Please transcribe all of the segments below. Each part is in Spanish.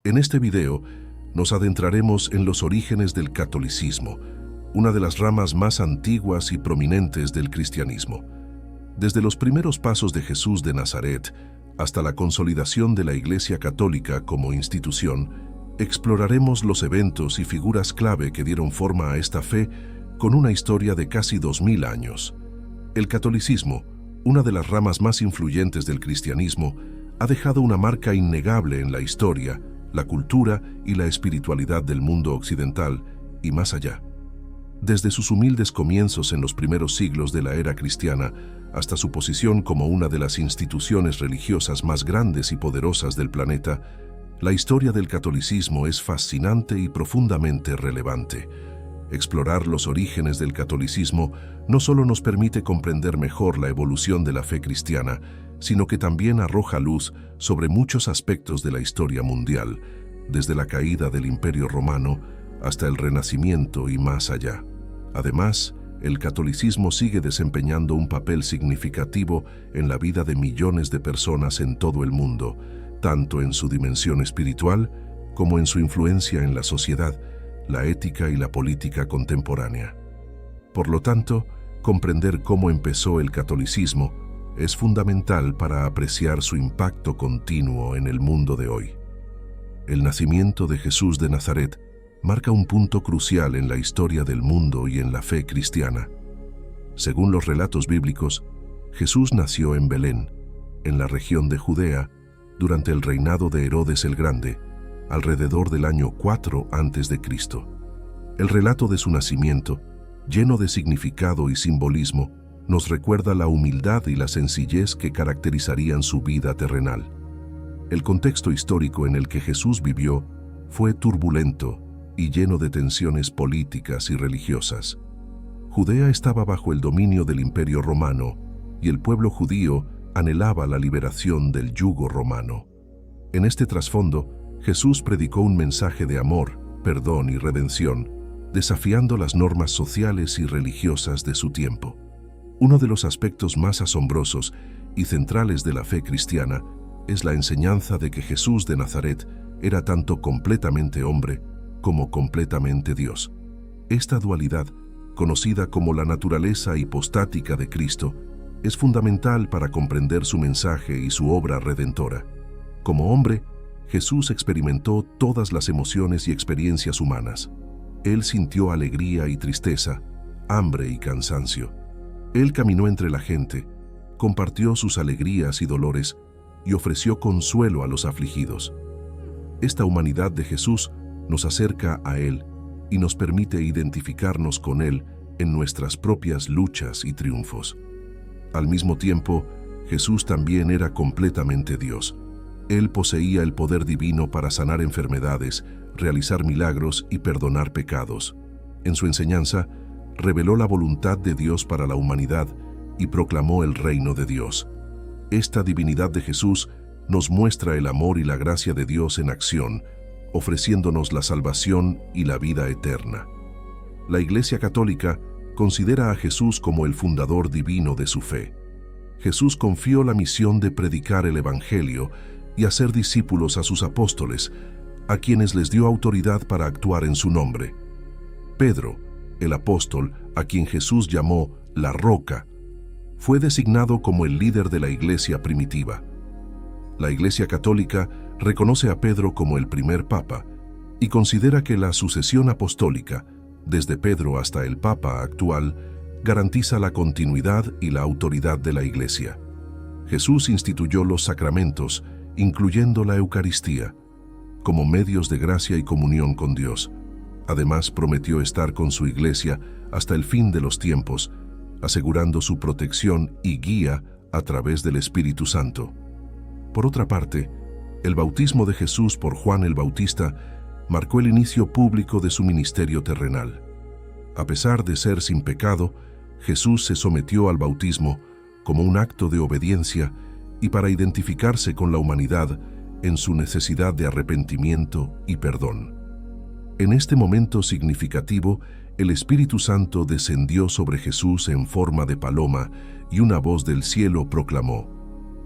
En este video nos adentraremos en los orígenes del catolicismo, una de las ramas más antiguas y prominentes del cristianismo. Desde los primeros pasos de Jesús de Nazaret hasta la consolidación de la Iglesia Católica como institución, exploraremos los eventos y figuras clave que dieron forma a esta fe con una historia de casi 2000 años. El catolicismo, una de las ramas más influyentes del cristianismo, ha dejado una marca innegable en la historia, la cultura y la espiritualidad del mundo occidental y más allá. Desde sus humildes comienzos en los primeros siglos de la era cristiana hasta su posición como una de las instituciones religiosas más grandes y poderosas del planeta, la historia del catolicismo es fascinante y profundamente relevante. Explorar los orígenes del catolicismo no solo nos permite comprender mejor la evolución de la fe cristiana, sino que también arroja luz sobre muchos aspectos de la historia mundial, desde la caída del Imperio Romano hasta el Renacimiento y más allá. Además, el catolicismo sigue desempeñando un papel significativo en la vida de millones de personas en todo el mundo, tanto en su dimensión espiritual como en su influencia en la sociedad, la ética y la política contemporánea. Por lo tanto, comprender cómo empezó el catolicismo es fundamental para apreciar su impacto continuo en el mundo de hoy. El nacimiento de Jesús de Nazaret marca un punto crucial en la historia del mundo y en la fe cristiana. Según los relatos bíblicos, Jesús nació en Belén, en la región de Judea, durante el reinado de Herodes el Grande, alrededor del año 4 a.C. El relato de su nacimiento, lleno de significado y simbolismo, nos recuerda la humildad y la sencillez que caracterizarían su vida terrenal. El contexto histórico en el que Jesús vivió fue turbulento y lleno de tensiones políticas y religiosas. Judea estaba bajo el dominio del Imperio Romano y el pueblo judío anhelaba la liberación del yugo romano. En este trasfondo, Jesús predicó un mensaje de amor, perdón y redención, desafiando las normas sociales y religiosas de su tiempo. Uno de los aspectos más asombrosos y centrales de la fe cristiana es la enseñanza de que Jesús de Nazaret era tanto completamente hombre como completamente Dios. Esta dualidad, conocida como la naturaleza hipostática de Cristo, es fundamental para comprender su mensaje y su obra redentora. Como hombre, Jesús experimentó todas las emociones y experiencias humanas. Él sintió alegría y tristeza, hambre y cansancio. Él caminó entre la gente, compartió sus alegrías y dolores y ofreció consuelo a los afligidos. Esta humanidad de Jesús nos acerca a Él y nos permite identificarnos con Él en nuestras propias luchas y triunfos. Al mismo tiempo, Jesús también era completamente Dios. Él poseía el poder divino para sanar enfermedades, realizar milagros y perdonar pecados. En su enseñanza, reveló la voluntad de Dios para la humanidad y proclamó el reino de Dios. Esta divinidad de Jesús nos muestra el amor y la gracia de Dios en acción, ofreciéndonos la salvación y la vida eterna. La Iglesia Católica considera a Jesús como el fundador divino de su fe. Jesús confió la misión de predicar el Evangelio y hacer discípulos a sus apóstoles, a quienes les dio autoridad para actuar en su nombre. Pedro, el apóstol, a quien Jesús llamó la Roca, fue designado como el líder de la Iglesia primitiva. La Iglesia Católica reconoce a Pedro como el primer papa y considera que la sucesión apostólica, desde Pedro hasta el papa actual, garantiza la continuidad y la autoridad de la Iglesia. Jesús instituyó los sacramentos, incluyendo la Eucaristía, como medios de gracia y comunión con Dios. Además, prometió estar con su Iglesia hasta el fin de los tiempos, asegurando su protección y guía a través del Espíritu Santo. Por otra parte, el bautismo de Jesús por Juan el Bautista marcó el inicio público de su ministerio terrenal. A pesar de ser sin pecado, Jesús se sometió al bautismo como un acto de obediencia y para identificarse con la humanidad en su necesidad de arrepentimiento y perdón. En este momento significativo, el Espíritu Santo descendió sobre Jesús en forma de paloma y una voz del cielo proclamó: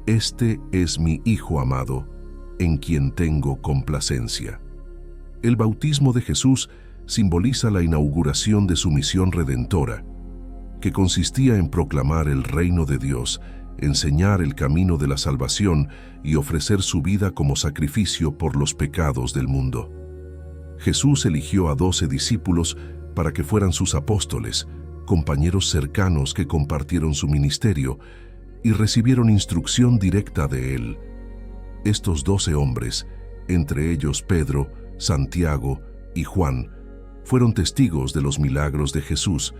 «Este es mi Hijo amado, en quien tengo complacencia. El bautismo de Jesús simboliza la inauguración de su misión redentora, que consistía en proclamar el reino de Dios, enseñar el camino de la salvación y ofrecer su vida como sacrificio por los pecados del mundo. Jesús eligió a 12 discípulos para que fueran sus apóstoles, compañeros cercanos que compartieron su ministerio y recibieron instrucción directa de él. Estos 12 hombres, entre ellos Pedro, Santiago y Juan, fueron testigos de los milagros de Jesús,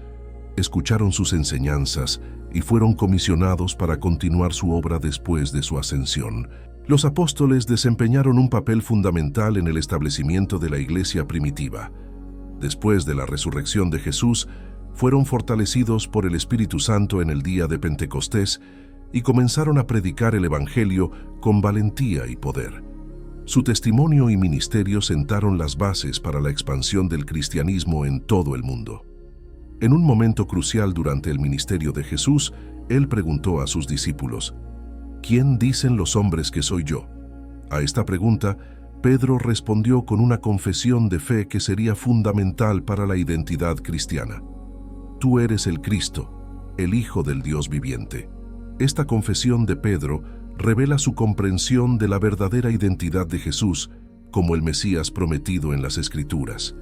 escucharon sus enseñanzas y fueron comisionados para continuar su obra después de su ascensión. Los apóstoles desempeñaron un papel fundamental en el establecimiento de la iglesia primitiva. Después de la resurrección de Jesús, fueron fortalecidos por el Espíritu Santo en el día de Pentecostés y comenzaron a predicar el Evangelio con valentía y poder. Su testimonio y ministerio sentaron las bases para la expansión del cristianismo en todo el mundo. En un momento crucial durante el ministerio de Jesús, él preguntó a sus discípulos: ¿Quién dicen los hombres que soy yo? A esta pregunta, Pedro respondió con una confesión de fe que sería fundamental para la identidad cristiana. Tú eres el Cristo, el Hijo del Dios viviente. Esta confesión de Pedro revela su comprensión de la verdadera identidad de Jesús como el Mesías prometido en las Escrituras.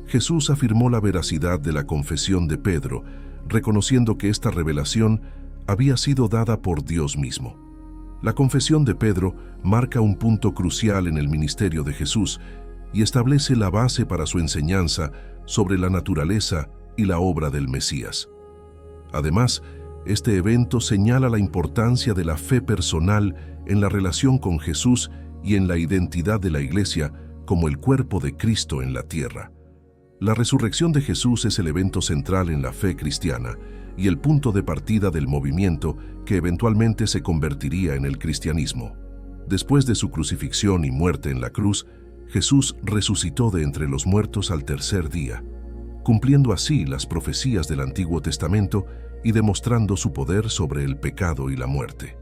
Jesús afirmó la veracidad de la confesión de Pedro, reconociendo que esta revelación había sido dada por Dios mismo. La confesión de Pedro marca un punto crucial en el ministerio de Jesús y establece la base para su enseñanza sobre la naturaleza y la obra del Mesías. Además, este evento señala la importancia de la fe personal en la relación con Jesús y en la identidad de la Iglesia como el cuerpo de Cristo en la tierra. La resurrección de Jesús es el evento central en la fe cristiana y el punto de partida del movimiento que eventualmente se convertiría en el cristianismo. Después de su crucifixión y muerte en la cruz, Jesús resucitó de entre los muertos al tercer día, cumpliendo así las profecías del Antiguo Testamento y demostrando su poder sobre el pecado y la muerte.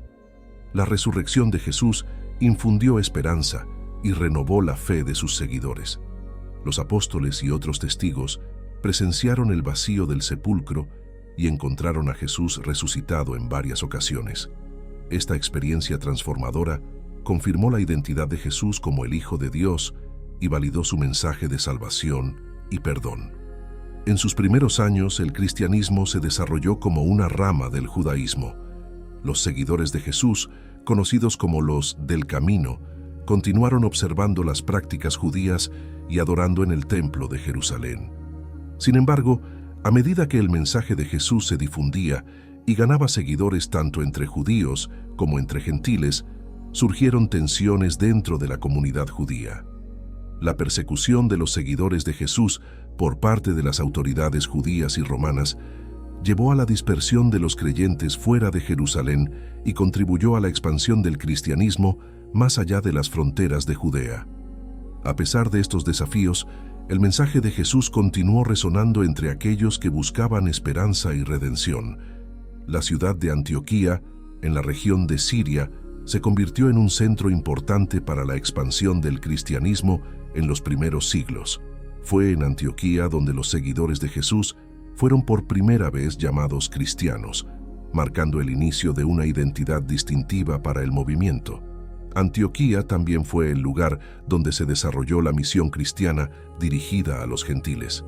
La resurrección de Jesús infundió esperanza y renovó la fe de sus seguidores. Los apóstoles y otros testigos presenciaron el vacío del sepulcro y encontraron a Jesús resucitado en varias ocasiones. Esta experiencia transformadora confirmó la identidad de Jesús como el Hijo de Dios y validó su mensaje de salvación y perdón. En sus primeros años, el cristianismo se desarrolló como una rama del judaísmo. Los seguidores de Jesús, conocidos como los del Camino, continuaron observando las prácticas judías y adorando en el templo de Jerusalén. Sin embargo, a medida que el mensaje de Jesús se difundía y ganaba seguidores tanto entre judíos como entre gentiles, surgieron tensiones dentro de la comunidad judía. La persecución de los seguidores de Jesús por parte de las autoridades judías y romanas llevó a la dispersión de los creyentes fuera de Jerusalén y contribuyó a la expansión del cristianismo más allá de las fronteras de Judea. A pesar de estos desafíos, el mensaje de Jesús continuó resonando entre aquellos que buscaban esperanza y redención. La ciudad de Antioquía, en la región de Siria, se convirtió en un centro importante para la expansión del cristianismo en los primeros siglos. Fue en Antioquía donde los seguidores de Jesús fueron por primera vez llamados cristianos, marcando el inicio de una identidad distintiva para el movimiento. Antioquía también fue el lugar donde se desarrolló la misión cristiana dirigida a los gentiles.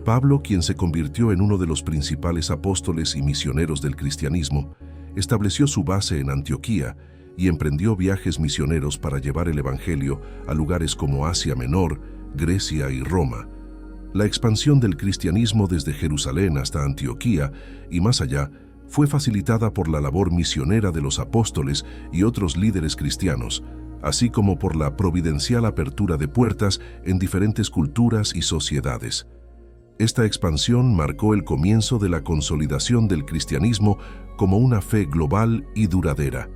Pablo, quien se convirtió en uno de los principales apóstoles y misioneros del cristianismo, estableció su base en Antioquía y emprendió viajes misioneros para llevar el Evangelio a lugares como Asia Menor, Grecia y Roma. La expansión del cristianismo desde Jerusalén hasta Antioquía y más allá fue facilitada por la labor misionera de los apóstoles y otros líderes cristianos, así como por la providencial apertura de puertas en diferentes culturas y sociedades. Esta expansión marcó el comienzo de la consolidación del cristianismo como una fe global y duradera.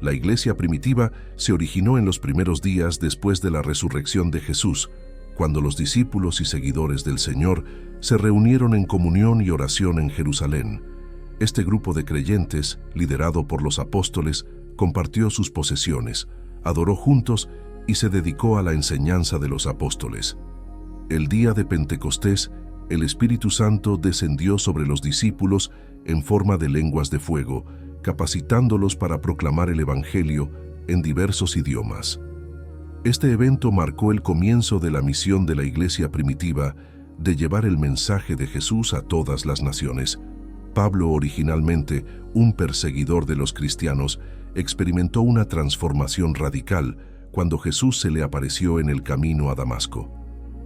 La iglesia primitiva se originó en los primeros días después de la resurrección de Jesús, cuando los discípulos y seguidores del Señor se reunieron en comunión y oración en Jerusalén. Este grupo de creyentes, liderado por los apóstoles, compartió sus posesiones, adoró juntos y se dedicó a la enseñanza de los apóstoles. El día de Pentecostés, el Espíritu Santo descendió sobre los discípulos en forma de lenguas de fuego, capacitándolos para proclamar el Evangelio en diversos idiomas. Este evento marcó el comienzo de la misión de la iglesia primitiva de llevar el mensaje de Jesús a todas las naciones. Pablo, originalmente un perseguidor de los cristianos, experimentó una transformación radical cuando Jesús se le apareció en el camino a Damasco.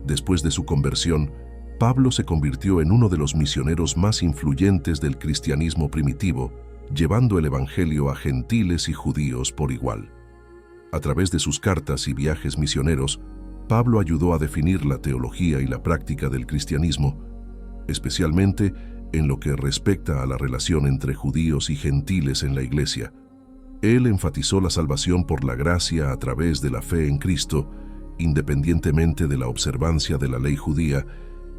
Después de su conversión, Pablo se convirtió en uno de los misioneros más influyentes del cristianismo primitivo, llevando el Evangelio a gentiles y judíos por igual. A través de sus cartas y viajes misioneros, Pablo ayudó a definir la teología y la práctica del cristianismo, especialmente en lo que respecta a la relación entre judíos y gentiles en la iglesia. Él enfatizó la salvación por la gracia a través de la fe en Cristo, independientemente de la observancia de la ley judía,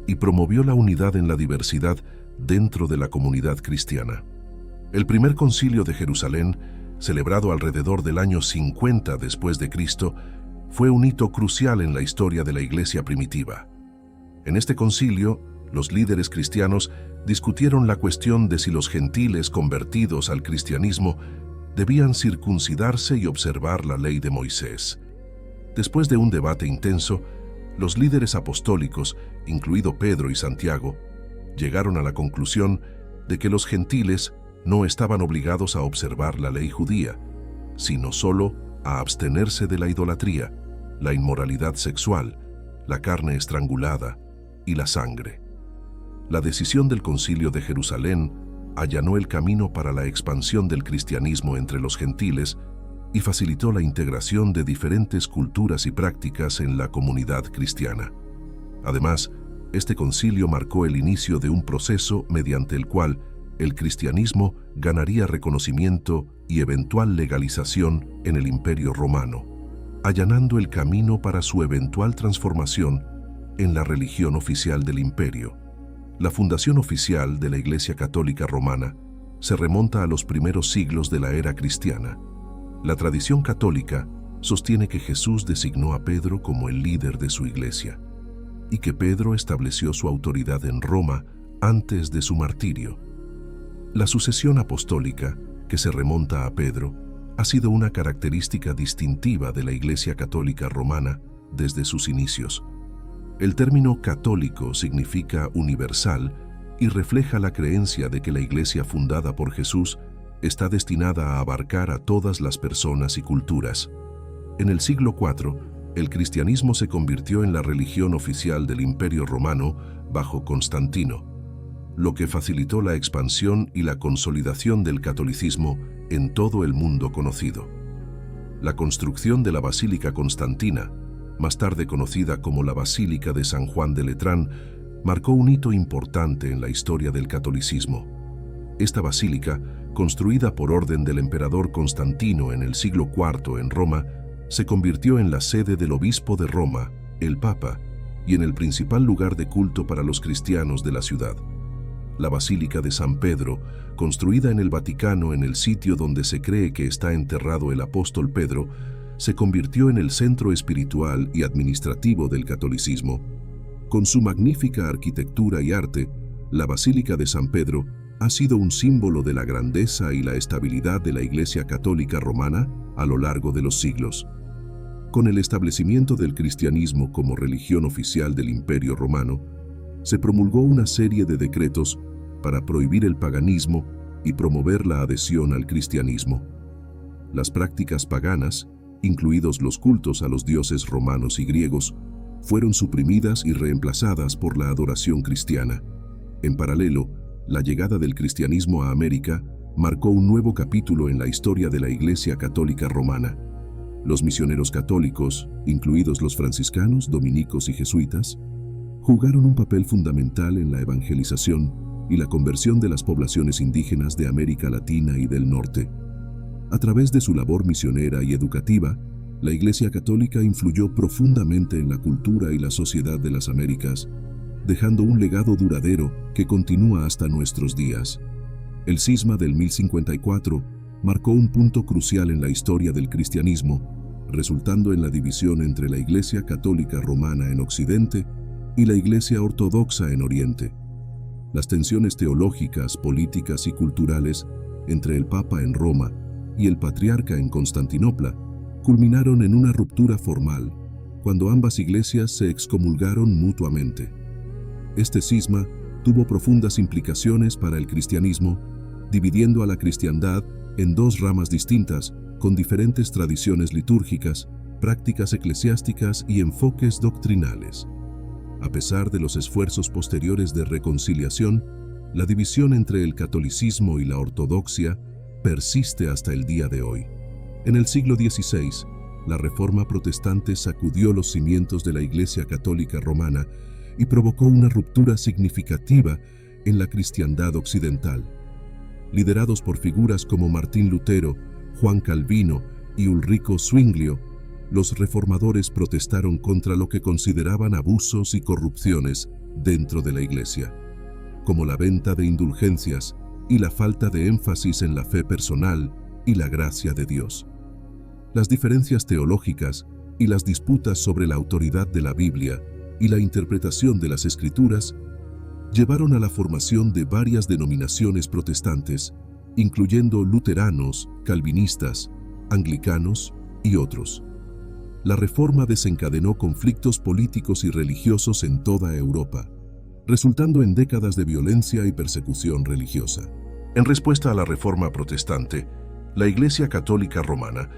y promovió la unidad en la diversidad dentro de la comunidad cristiana. El primer concilio de Jerusalén, celebrado alrededor del año 50 después de Cristo, fue un hito crucial en la historia de la iglesia primitiva. En este concilio, los líderes cristianos discutieron la cuestión de si los gentiles convertidos al cristianismo debían circuncidarse y observar la ley de Moisés. Después de un debate intenso, los líderes apostólicos, incluido Pedro y Santiago, llegaron a la conclusión de que los gentiles no estaban obligados a observar la ley judía, sino solo a abstenerse de la idolatría, la inmoralidad sexual, la carne estrangulada y la sangre. La decisión del Concilio de Jerusalén allanó el camino para la expansión del cristianismo entre los gentiles y facilitó la integración de diferentes culturas y prácticas en la comunidad cristiana. Además, este concilio marcó el inicio de un proceso mediante el cual el cristianismo ganaría reconocimiento y eventual legalización en el Imperio Romano, allanando el camino para su eventual transformación en la religión oficial del imperio. La fundación oficial de la Iglesia Católica Romana se remonta a los primeros siglos de la era cristiana. La tradición católica sostiene que Jesús designó a Pedro como el líder de su iglesia y que Pedro estableció su autoridad en Roma antes de su martirio. La sucesión apostólica, que se remonta a Pedro, ha sido una característica distintiva de la Iglesia Católica Romana desde sus inicios. El término católico significa universal y refleja la creencia de que la Iglesia fundada por Jesús está destinada a abarcar a todas las personas y culturas. En el siglo IV, el cristianismo se convirtió en la religión oficial del Imperio Romano bajo Constantino, lo que facilitó la expansión y la consolidación del catolicismo en todo el mundo conocido. La construcción de la Basílica Constantina, más tarde conocida como la Basílica de San Juan de Letrán, marcó un hito importante en la historia del catolicismo. Esta basílica, construida por orden del emperador Constantino en el siglo IV en Roma, se convirtió en la sede del obispo de Roma, el Papa, y en el principal lugar de culto para los cristianos de la ciudad. La Basílica de San Pedro, construida en el Vaticano en el sitio donde se cree que está enterrado el apóstol Pedro, se convirtió en el centro espiritual y administrativo del catolicismo. Con su magnífica arquitectura y arte, la Basílica de San Pedro ha sido un símbolo de la grandeza y la estabilidad de la Iglesia Católica Romana a lo largo de los siglos. Con el establecimiento del cristianismo como religión oficial del Imperio Romano, se promulgó una serie de decretos para prohibir el paganismo y promover la adhesión al cristianismo. Las prácticas paganas, incluidos los cultos a los dioses romanos y griegos, fueron suprimidas y reemplazadas por la adoración cristiana. En paralelo, la llegada del cristianismo a América marcó un nuevo capítulo en la historia de la Iglesia Católica Romana. Los misioneros católicos, incluidos los franciscanos, dominicos y jesuitas, jugaron un papel fundamental en la evangelización y la conversión de las poblaciones indígenas de América Latina y del Norte. A través de su labor misionera y educativa, la Iglesia Católica influyó profundamente en la cultura y la sociedad de las Américas, dejando un legado duradero que continúa hasta nuestros días. El cisma del 1054 marcó un punto crucial en la historia del cristianismo, resultando en la división entre la Iglesia Católica Romana en Occidente y la Iglesia Ortodoxa en Oriente. Las tensiones teológicas, políticas y culturales entre el Papa en Roma y el Patriarca en Constantinopla culminaron en una ruptura formal, cuando ambas iglesias se excomulgaron mutuamente. Este cisma tuvo profundas implicaciones para el cristianismo, dividiendo a la cristiandad en dos ramas distintas, con diferentes tradiciones litúrgicas, prácticas eclesiásticas y enfoques doctrinales. A pesar de los esfuerzos posteriores de reconciliación, la división entre el catolicismo y la ortodoxia persiste hasta el día de hoy. En el siglo XVI, la Reforma protestante sacudió los cimientos de la Iglesia Católica Romana y provocó una ruptura significativa en la cristiandad occidental. Liderados por figuras como Martín Lutero, Juan Calvino y Ulrico Zwinglio, los reformadores protestaron contra lo que consideraban abusos y corrupciones dentro de la Iglesia, como la venta de indulgencias y la falta de énfasis en la fe personal y la gracia de Dios. Las diferencias teológicas y las disputas sobre la autoridad de la Biblia y la interpretación de las Escrituras llevaron a la formación de varias denominaciones protestantes, incluyendo luteranos, calvinistas, anglicanos y otros. La Reforma desencadenó conflictos políticos y religiosos en toda Europa, resultando en décadas de violencia y persecución religiosa. En respuesta a la Reforma protestante, la Iglesia Católica Romana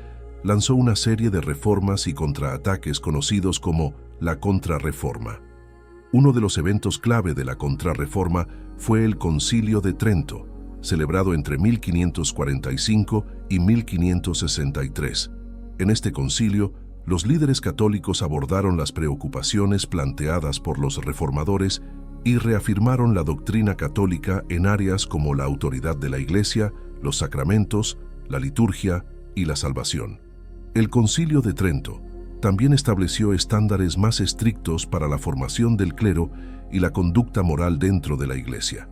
lanzó una serie de reformas y contraataques conocidos como la Contrarreforma. Uno de los eventos clave de la Contrarreforma fue el Concilio de Trento, celebrado entre 1545 y 1563. En este concilio, los líderes católicos abordaron las preocupaciones planteadas por los reformadores y reafirmaron la doctrina católica en áreas como la autoridad de la Iglesia, los sacramentos, la liturgia y la salvación. El Concilio de Trento también estableció estándares más estrictos para la formación del clero y la conducta moral dentro de la Iglesia.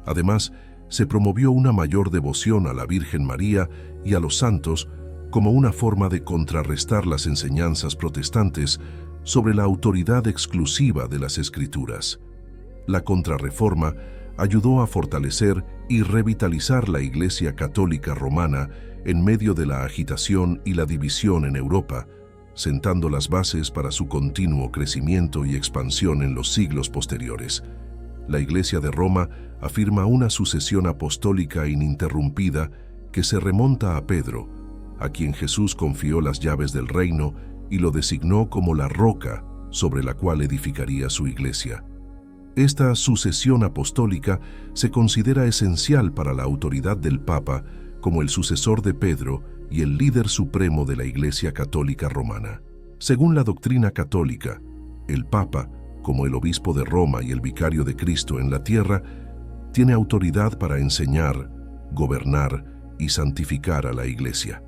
Además, se promovió una mayor devoción a la Virgen María y a los santos como una forma de contrarrestar las enseñanzas protestantes sobre la autoridad exclusiva de las Escrituras. La Contrarreforma ayudó a fortalecer y revitalizar la Iglesia Católica Romana en medio de la agitación y la división en Europa, sentando las bases para su continuo crecimiento y expansión en los siglos posteriores. La Iglesia de Roma afirma una sucesión apostólica ininterrumpida que se remonta a Pedro, a quien Jesús confió las llaves del reino y lo designó como la roca sobre la cual edificaría su Iglesia. Esta sucesión apostólica se considera esencial para la autoridad del Papa como el sucesor de Pedro y el líder supremo de la Iglesia Católica Romana. Según la doctrina católica, el Papa, como el obispo de Roma y el vicario de Cristo en la tierra, tiene autoridad para enseñar, gobernar y santificar a la Iglesia.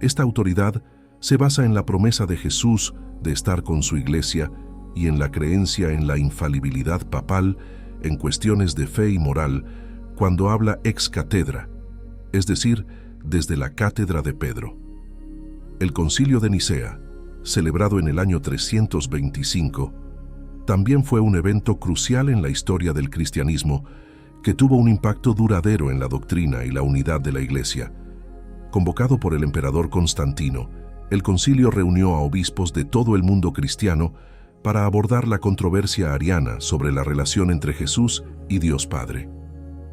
Esta autoridad se basa en la promesa de Jesús de estar con su Iglesia y en la creencia en la infalibilidad papal en cuestiones de fe y moral cuando habla ex cátedra, es decir, desde la cátedra de Pedro. El Concilio de Nicea, celebrado en el año 325, también fue un evento crucial en la historia del cristianismo que tuvo un impacto duradero en la doctrina y la unidad de la Iglesia. Convocado por el emperador Constantino, el concilio reunió a obispos de todo el mundo cristiano para abordar la controversia ariana sobre la relación entre Jesús y Dios Padre.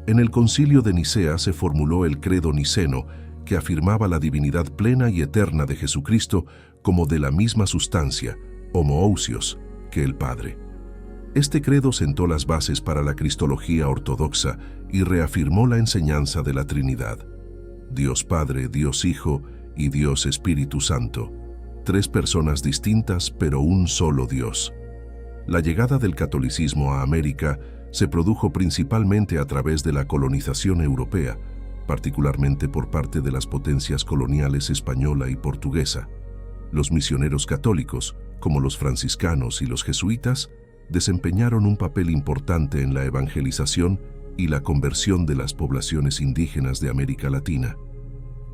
En el Concilio de Nicea se formuló el credo niceno, que afirmaba la divinidad plena y eterna de Jesucristo como de la misma sustancia, homoousios, que el Padre. Este credo sentó las bases para la cristología ortodoxa y reafirmó la enseñanza de la Trinidad: Dios Padre, Dios Hijo y Dios Espíritu Santo, tres personas distintas pero un solo Dios. La llegada del catolicismo a América se produjo principalmente a través de la colonización europea, particularmente por parte de las potencias coloniales española y portuguesa. Los misioneros católicos, como los franciscanos y los jesuitas, desempeñaron un papel importante en la evangelización y la conversión de las poblaciones indígenas de América Latina.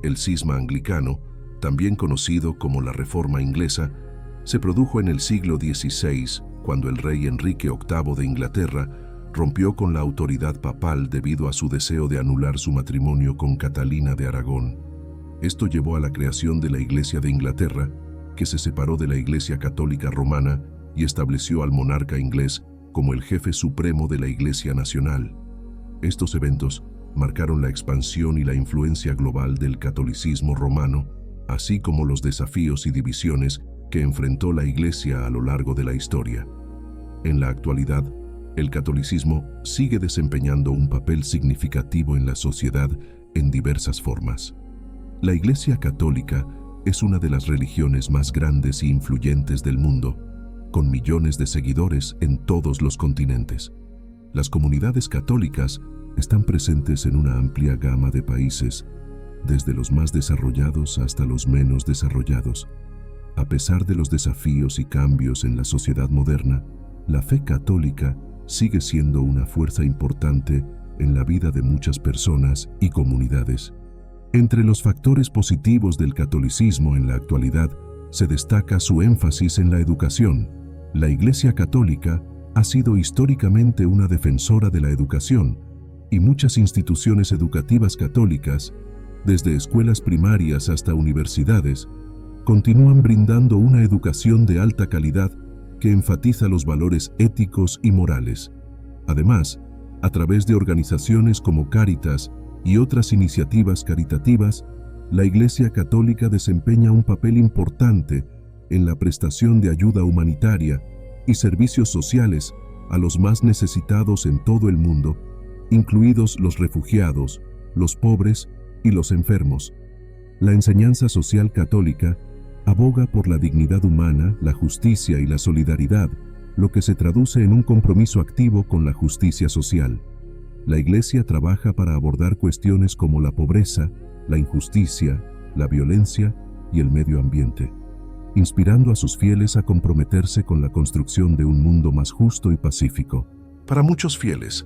El cisma anglicano, también conocido como la Reforma Inglesa, se produjo en el siglo XVI, cuando el rey Enrique VIII de Inglaterra rompió con la autoridad papal debido a su deseo de anular su matrimonio con Catalina de Aragón. Esto llevó a la creación de la Iglesia de Inglaterra, que se separó de la Iglesia Católica Romana y estableció al monarca inglés como el jefe supremo de la Iglesia Nacional. Estos eventos marcaron la expansión y la influencia global del catolicismo romano, así como los desafíos y divisiones que enfrentó la Iglesia a lo largo de la historia. En la actualidad, el catolicismo sigue desempeñando un papel significativo en la sociedad en diversas formas. La Iglesia Católica es una de las religiones más grandes e influyentes del mundo, con millones de seguidores en todos los continentes. Las comunidades católicas están presentes en una amplia gama de países, desde los más desarrollados hasta los menos desarrollados. A pesar de los desafíos y cambios en la sociedad moderna, la fe católica sigue siendo una fuerza importante en la vida de muchas personas y comunidades. Entre los factores positivos del catolicismo en la actualidad se destaca su énfasis en la educación. La Iglesia Católica ha sido históricamente una defensora de la educación, y muchas instituciones educativas católicas, desde escuelas primarias hasta universidades, continúan brindando una educación de alta calidad que enfatiza los valores éticos y morales. Además, a través de organizaciones como Cáritas y otras iniciativas caritativas, la Iglesia Católica desempeña un papel importante en la prestación de ayuda humanitaria y servicios sociales a los más necesitados en todo el mundo, incluidos los refugiados, los pobres y los enfermos. La enseñanza social católica aboga por la dignidad humana, la justicia y la solidaridad, lo que se traduce en un compromiso activo con la justicia social. La Iglesia trabaja para abordar cuestiones como la pobreza, la injusticia, la violencia y el medio ambiente, inspirando a sus fieles a comprometerse con la construcción de un mundo más justo y pacífico. Para muchos fieles,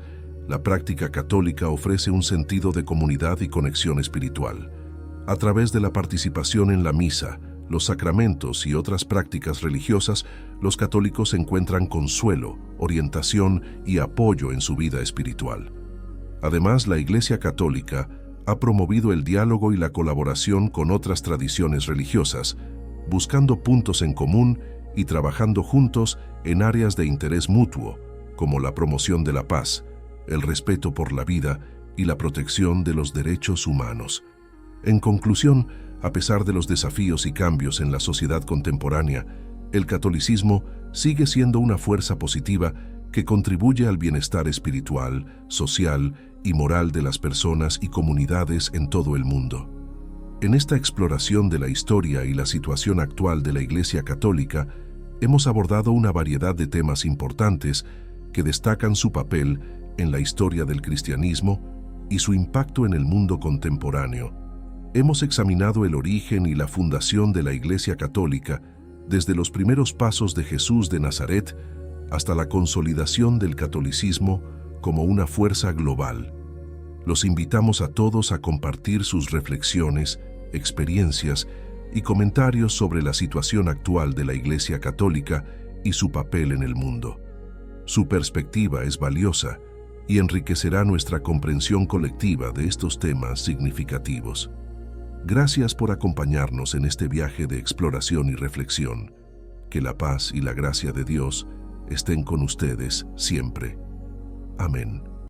la práctica católica ofrece un sentido de comunidad y conexión espiritual. A través de la participación en la misa, los sacramentos y otras prácticas religiosas, los católicos encuentran consuelo, orientación y apoyo en su vida espiritual. Además, la Iglesia Católica ha promovido el diálogo y la colaboración con otras tradiciones religiosas, buscando puntos en común y trabajando juntos en áreas de interés mutuo, como la promoción de la paz, el respeto por la vida y la protección de los derechos humanos. En conclusión, a pesar de los desafíos y cambios en la sociedad contemporánea, el catolicismo sigue siendo una fuerza positiva que contribuye al bienestar espiritual, social y moral de las personas y comunidades en todo el mundo. En esta exploración de la historia y la situación actual de la Iglesia Católica, hemos abordado una variedad de temas importantes que destacan su papel en la historia del cristianismo y su impacto en el mundo contemporáneo. Hemos examinado el origen y la fundación de la Iglesia Católica, desde los primeros pasos de Jesús de Nazaret hasta la consolidación del catolicismo como una fuerza global. Los invitamos a todos a compartir sus reflexiones, experiencias y comentarios sobre la situación actual de la Iglesia Católica y su papel en el mundo. Su perspectiva es valiosa y enriquecerá nuestra comprensión colectiva de estos temas significativos. Gracias por acompañarnos en este viaje de exploración y reflexión. Que la paz y la gracia de Dios estén con ustedes siempre. Amén.